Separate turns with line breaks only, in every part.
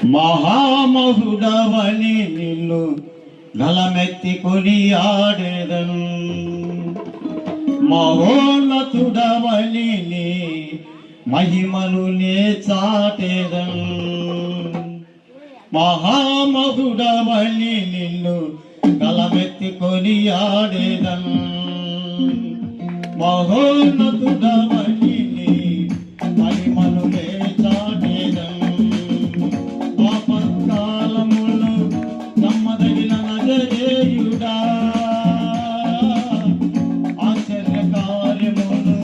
మహామహుడవని నిన్ను గలమెత్తి కొనియాడెదను. మహోన్నతుడవని నీ మహిమను నే చాటెదను. మహామహుడవని నిన్ను గలమెత్తి కొనియాడెదను. మహోన్నతుడవని నీ మహిమను నే చాటెదను. ఆపత్కాలములో నమ్మదగిన నజరేయుడా, ఆశ్చర్య కార్యములు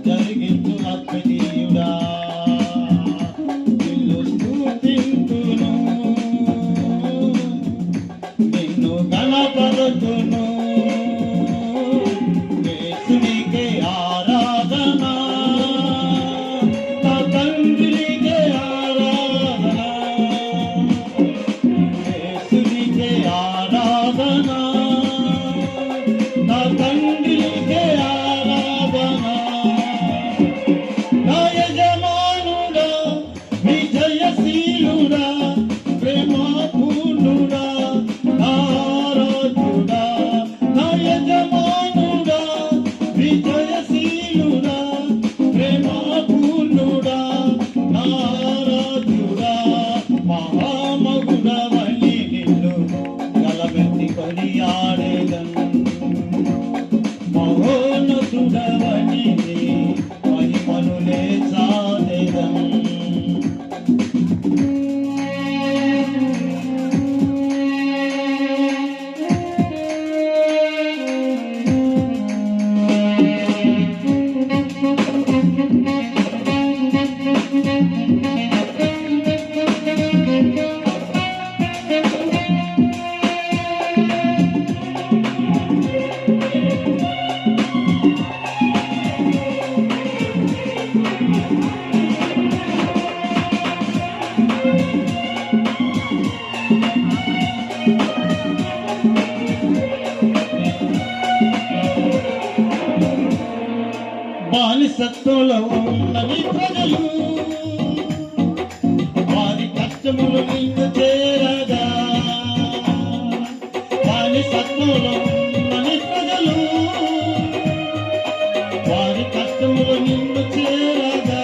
జరిగించు అద్వితీయుడా, నిన్ను స్తుతింతును, నిన్ను గణపరతును. యేసునికే ఆరాధన, నా తండ్రికే ఆరాధన. యేసునికే ఆరాధన, నా తండ్రికే ఆరాధన. నా యజమానుడా, విజయశీలుడా, ప్రేమపూర్ణుడా, ఆరాధ్యుడా. నా యజమానుడా, విజయశీలుడా, ప్రేమపూర్ణుడా, ఆరాధ్యుడా. మహామగుడవని నిన్ను గలమెత్తి కొనియాడెదను. మహోన్నతుడవని నీ మహిమను నే చాటెదను. బానిసత్వంలో ఉన్న నీ ప్రజలు వారి కష్టములు నీకు చేరగా. బానిసత్వంలో ఉన్న నీ ప్రజలు వారి కష్టములు నిన్ను చేరగా.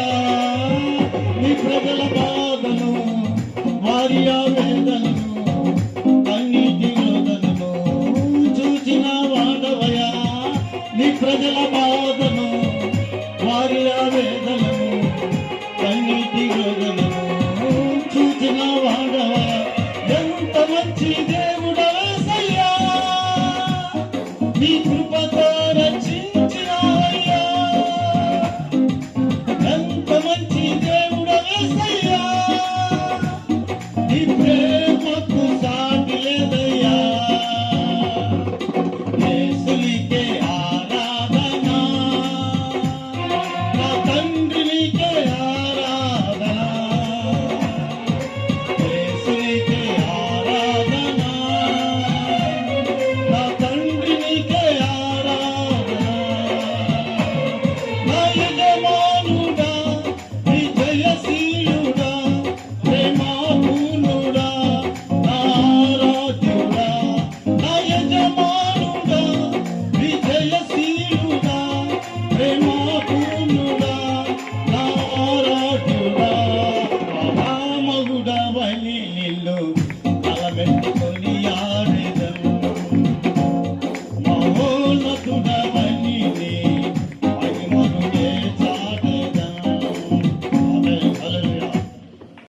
నీ ప్రజల బాధను, వారి ఆవేదనను, కన్నీటి రోదనను చూచిన వాడవయా. నీ ప్రజల బాధను, వారి ఆవేదనను, కన్నీటి రోదనను చూచిన వాడవా. ఎంత మంచి దేవుడవేసయ్యా, నీ కృపతో రక్షించినావయ్యా. ఎంత మంచి దేవుడవేసయ్యా, నీ ప్రేమకు సాటి లేదయ్యా. యేసునికే ఆరాధన, నా తండ్రినికే ఆరాధన. యేసునికే ఆరాధన, నా తండ్రినికే ఆరాధన. నా యజమానుడా, విజయశీలుడా, ప్రేమపూర్ణుడా, ఆరాధ్యుడా. నా యజమానుడా, విజయశీలుడా, ప్రేమపూర్ణుడా, ఆరాధ్యుడా. మహామగుడవని నిన్ను